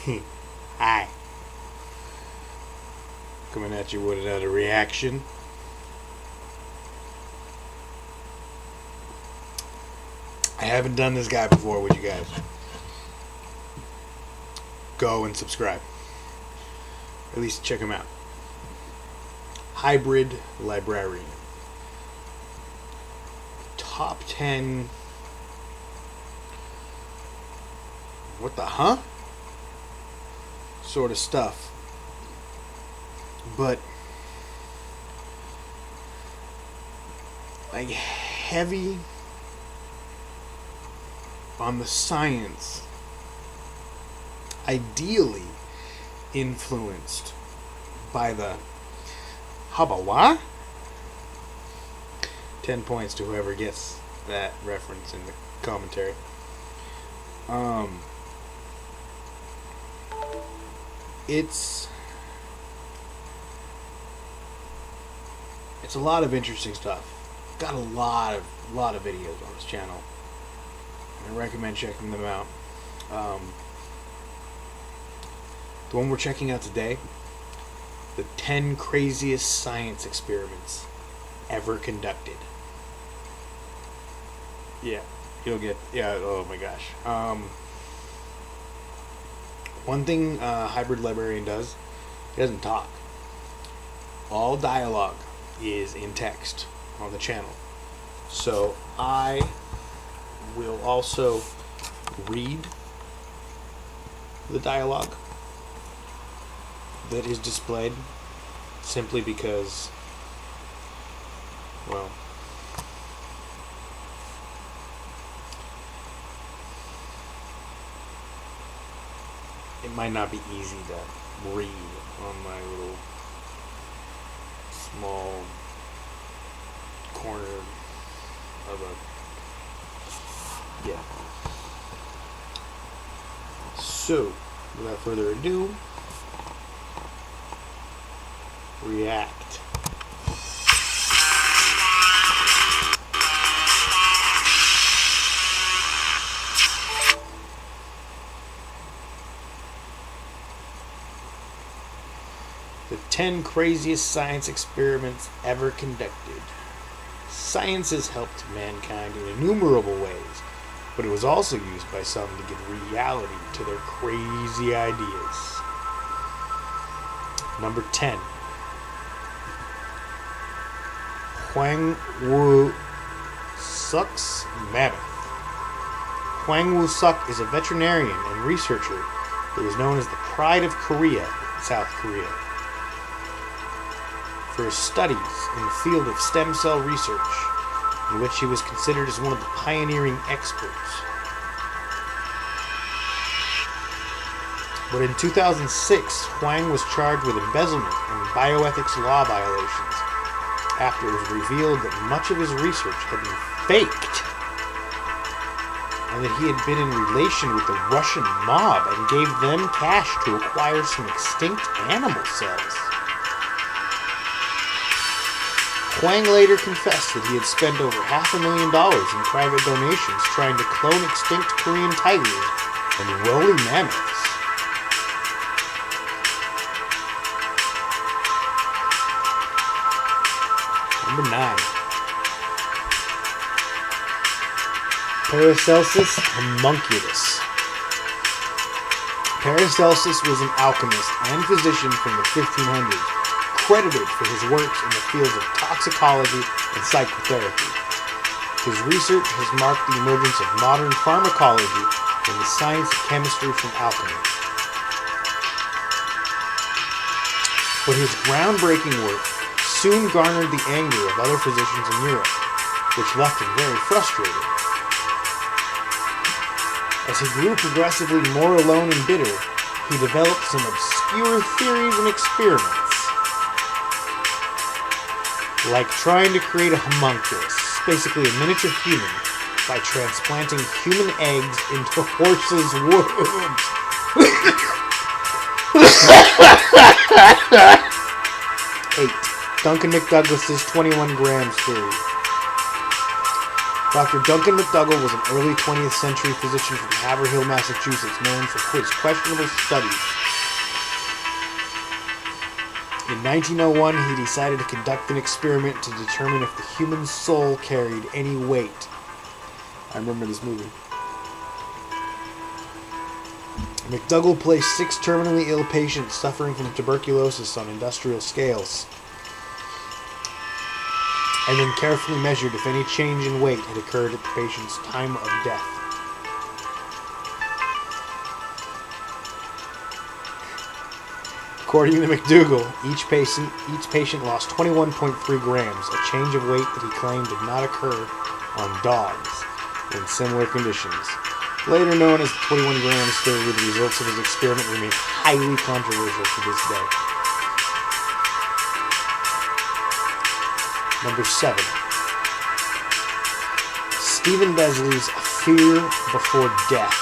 Hi. Coming at you with another reaction. I haven't done this guy before with you guys. Go and subscribe. At least check him out. Hybrid Librarian. Top 10. What the huh? Sort of stuff. But like heavy on the science, ideally influenced by the Habawa. 10 points to whoever gets that reference in the commentary. It's a lot of interesting stuff. Got a lot of videos on this channel. I recommend checking them out. The one we're checking out today, the 10 craziest science experiments ever conducted. Yeah, oh my gosh. One thing Hybrid Librarian does, he doesn't talk. All dialogue is in text on the channel. So I will also read the dialogue that is displayed, simply because, well, it might not be easy to read on my little small corner of a, yeah. So, without further ado, react. The 10 craziest science experiments ever conducted. Science has helped mankind in innumerable ways, but it was also used by some to give reality to their crazy ideas. Number 10. Huang Wu Suk's mammoth. Huang Wu Suk is a veterinarian and researcher who is known as the Pride of Korea, South Korea, for his studies in the field of stem cell research, in which he was considered as one of the pioneering experts. But in 2006, Huang was charged with embezzlement and bioethics law violations after it was revealed that much of his research had been faked and that he had been in relation with the Russian mob and gave them cash to acquire some extinct animal cells. Huang later confessed that he had spent over $500,000 in private donations trying to clone extinct Korean tigers and woolly mammoths. Number 9. Paracelsus homunculus. Paracelsus was an alchemist and physician from the 1500s, credited for his works in the fields of toxicology and psychotherapy. His research has marked the emergence of modern pharmacology and the science of chemistry from alchemy. But his groundbreaking work soon garnered the anger of other physicians in Europe, which left him very frustrated. As he grew progressively more alone and bitter, he developed some obscure theories and experiments, like trying to create a homunculus, basically a miniature human, by transplanting human eggs into horses' wombs. 8. Duncan McDouglas's 21 grams theory. Dr. Duncan McDougall was an early 20th century physician from Haverhill, Massachusetts, known for his questionable studies. In 1901, he decided to conduct an experiment to determine if the human soul carried any weight. I remember this movie. McDougall placed 6 terminally ill patients suffering from tuberculosis on industrial scales, and then carefully measured if any change in weight had occurred at the patient's time of death. According to McDougall, each patient lost 21.3 grams, a change of weight that he claimed did not occur on dogs in similar conditions. Later known as the 21 grams theory, the results of his experiment remain highly controversial to this day. Number 7. Stephen Besley's Fear Before Death.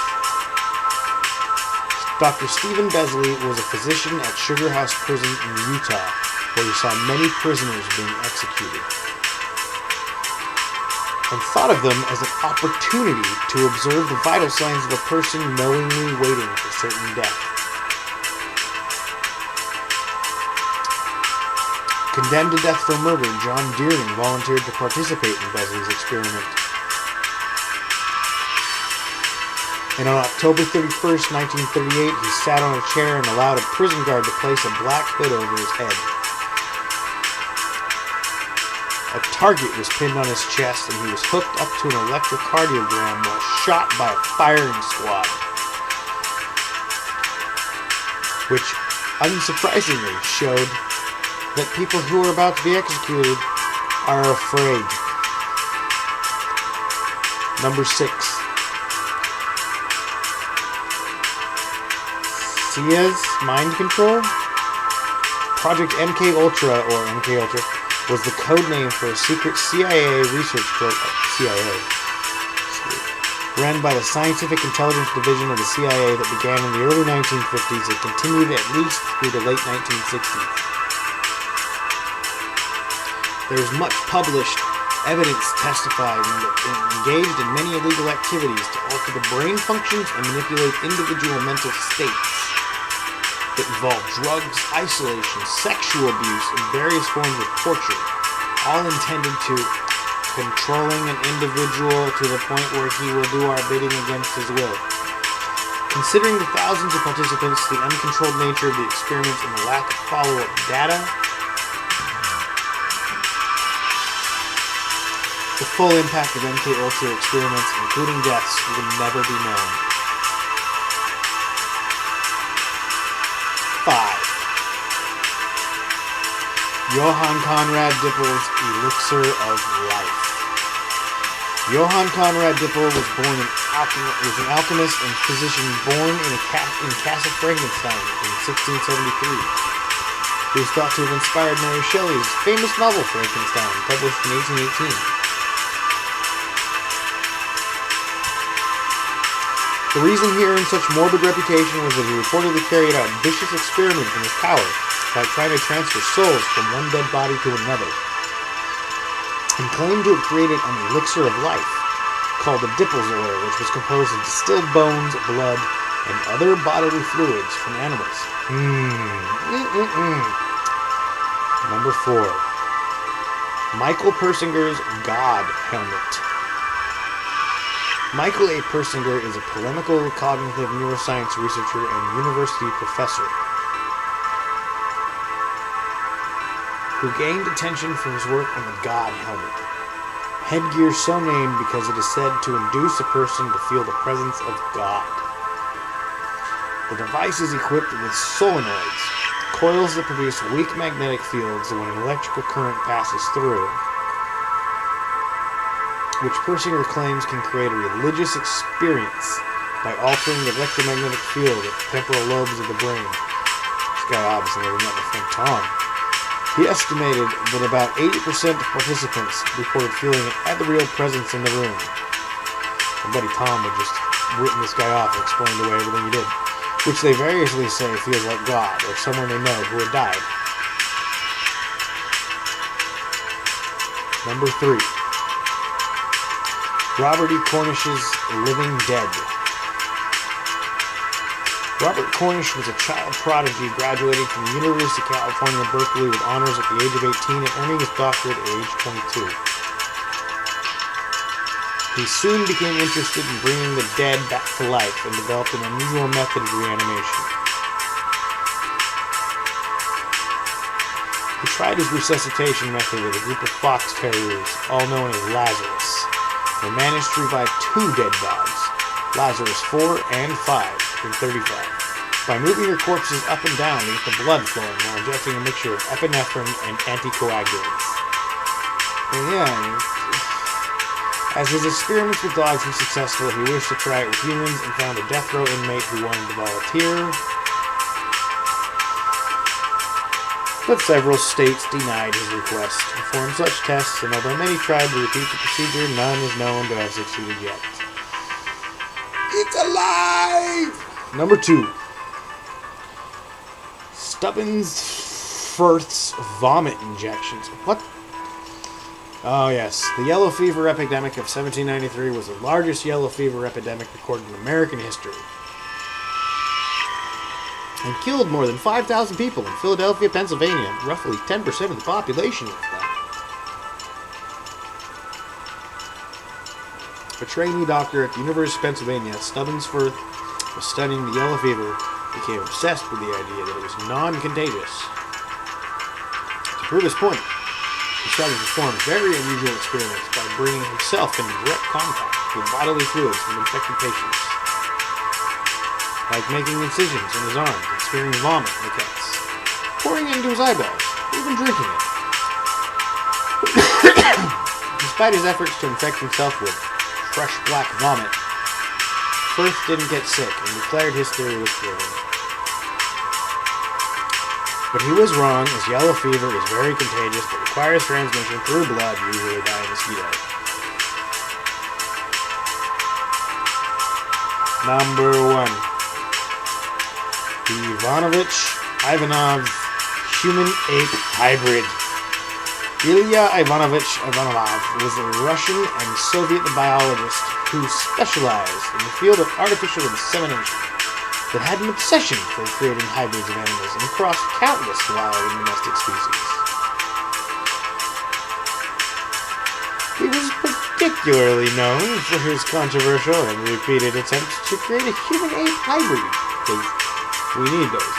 Dr. Stephen Besley was a physician at Sugar House Prison in Utah, where he saw many prisoners being executed, and thought of them as an opportunity to observe the vital signs of a person knowingly waiting for certain death. Condemned to death for murder, John Deering volunteered to participate in Besley's experiment. And on October 31st, 1938, he sat on a chair and allowed a prison guard to place a black hood over his head. A target was pinned on his chest, and he was hooked up to an electrocardiogram while shot by a firing squad, which, unsurprisingly, showed that people who are about to be executed are afraid. Number 6. Sia's Mind Control? Project MK-Ultra, or MK-Ultra, was the code name for a secret CIA research program, ran by the Scientific Intelligence Division of the CIA that began in the early 1950s and continued at least through the late 1960s. There is much published evidence testifying that it engaged in many illegal activities to alter the brain functions and manipulate individual mental states that involve drugs, isolation, sexual abuse, and various forms of torture, all intended to controlling an individual to the point where he will do our bidding against his will. Considering the thousands of participants, the uncontrolled nature of the experiments, and the lack of follow-up data, the full impact of MK-Ultra experiments, including deaths, will never be known. 5. Johann Conrad Dippel's Elixir of Life. Johann Conrad Dippel was an alchemist and physician born in Castle Frankenstein in 1673. He was thought to have inspired Mary Shelley's famous novel Frankenstein, published in 1818. The reason he earned such morbid reputation was that he reportedly carried out vicious experiments in his tower by trying to transfer souls from one dead body to another, and claimed to have created an elixir of life called the Dippel's oil, which was composed of distilled bones, blood, and other bodily fluids from animals. Number 4. Michael Persinger's God Helmet. Michael A. Persinger is a polemical cognitive neuroscience researcher and university professor who gained attention for his work on the God Helmet, headgear so named because it is said to induce a person to feel the presence of God. The device is equipped with solenoids, coils that produce weak magnetic fields when an electrical current passes through, which Persinger claims can create a religious experience by altering the electromagnetic field at the temporal lobes of the brain. This guy obviously never met my friend Tom. He estimated that about 80% of participants reported feeling an ethereal presence in the room. My buddy Tom would just written this guy off and explained away everything he did, which they variously say feels like God or someone they know who had died. Number 3. Robert E. Cornish's Living Dead. Robert Cornish was a child prodigy graduating from the University of California, Berkeley with honors at the age of 18 and earning his doctorate at age 22. He soon became interested in bringing the dead back to life and developed an unusual method of reanimation. He tried his resuscitation method with a group of fox terriers, all known as Lazarus, and managed to revive 2 dead dogs, Lazarus 4 and 5, in 35, by moving their corpses up and down to get the blood flowing while injecting a mixture of epinephrine and anticoagulants. And yeah, as his experiments with dogs were successful, he wished to try it with humans and found a death row inmate who wanted to volunteer. But several states denied his request to perform such tests, and although many tried to repeat the procedure, none is known to have succeeded yet. It's alive! Number 2. Stubbins Firth's vomit injections. What? Oh yes, the yellow fever epidemic of 1793 was the largest yellow fever epidemic recorded in American history, and killed more than 5,000 people in Philadelphia, Pennsylvania, roughly 10% of the population of that. A trainee doctor at the University of Pennsylvania, Stubbins Firth, was studying the yellow fever, became obsessed with the idea that it was non-contagious. To prove his point, he started to perform very unusual experiments by bringing himself into direct contact with bodily fluids from infected patients, like making incisions in his arms and spearing vomit in the cuts, pouring it into his eyeballs, or even drinking it. Despite his efforts to infect himself with fresh black vomit, Firth didn't get sick and declared his theory was proven. But he was wrong, as yellow fever is very contagious but requires transmission through blood, usually by a mosquito. Number 1. The Ivanov human-ape hybrid. Ilya Ivanovich Ivanov was a Russian and Soviet biologist who specialized in the field of artificial insemination, but had an obsession for creating hybrids of animals and crossed countless wild and domestic species. He was particularly known for his controversial and repeated attempts to create a human-ape hybrid, because we need those,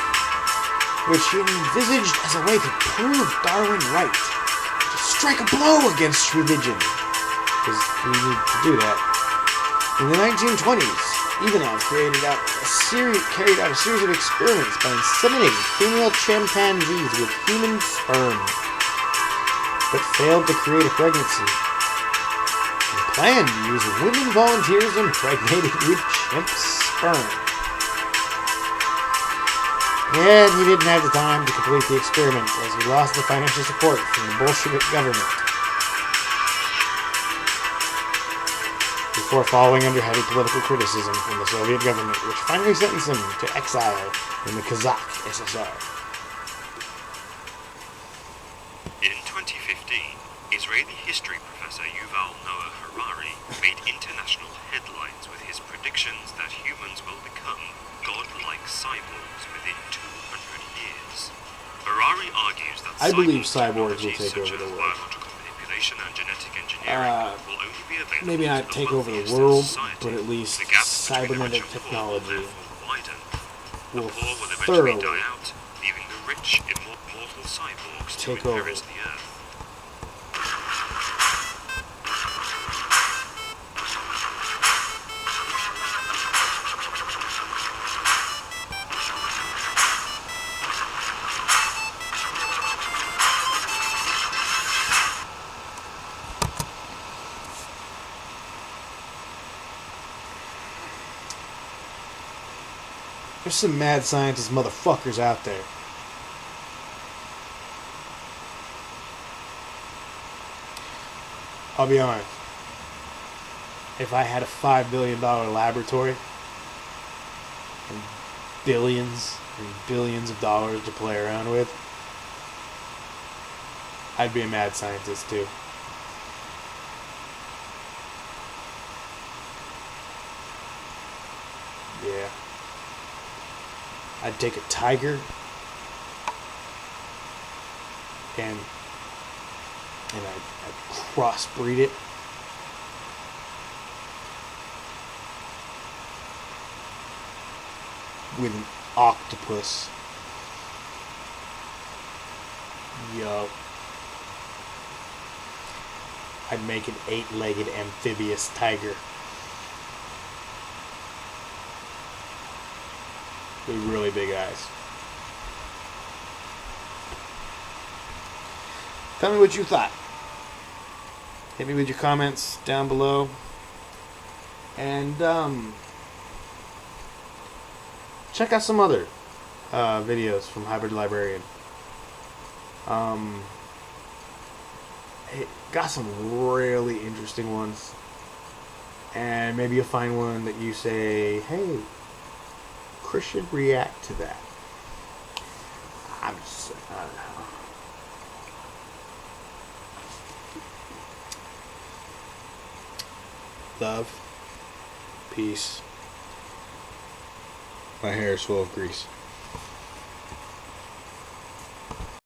which he envisaged as a way to prove Darwin right, to strike a blow against religion, because we need to do that. In the 1920s, Ivanov carried out a series of experiments by inseminating female chimpanzees with human sperm, but failed to create a pregnancy, and planned to use women volunteers impregnated with chimp sperm. And he didn't have the time to complete the experiment, as he lost the financial support from the Bolshevik government, before falling under heavy political criticism from the Soviet government, which finally sentenced him to exile in the Kazakh SSR. In 2015, Israeli history professor Yuval Noah Harari made international headlines with his predictions that humans will become godlike cyborgs within 200 years. Harari argues that I believe cyborgs will take over the world. And genetic engineering will only be available maybe not take over the world, but at least cybernetic technology will thoroughly die out, leaving the rich, immortal cyborgs to take over inherit the earth. There's some mad scientist motherfuckers out there. I'll be honest. If I had a $5 billion laboratory and billions and billions of dollars to play around with, I'd be a mad scientist too. Yeah. I'd take a tiger and I'd crossbreed it with an octopus. Yo. I'd make an 8-legged amphibious tiger. With really big eyes. Tell me what you thought. Hit me with your comments down below. And check out some other videos from Hybrid Librarian. It got some really interesting ones. And maybe you'll find one that you say, hey, Chris should react to that. I don't know. Love. Peace. My hair is full of grease.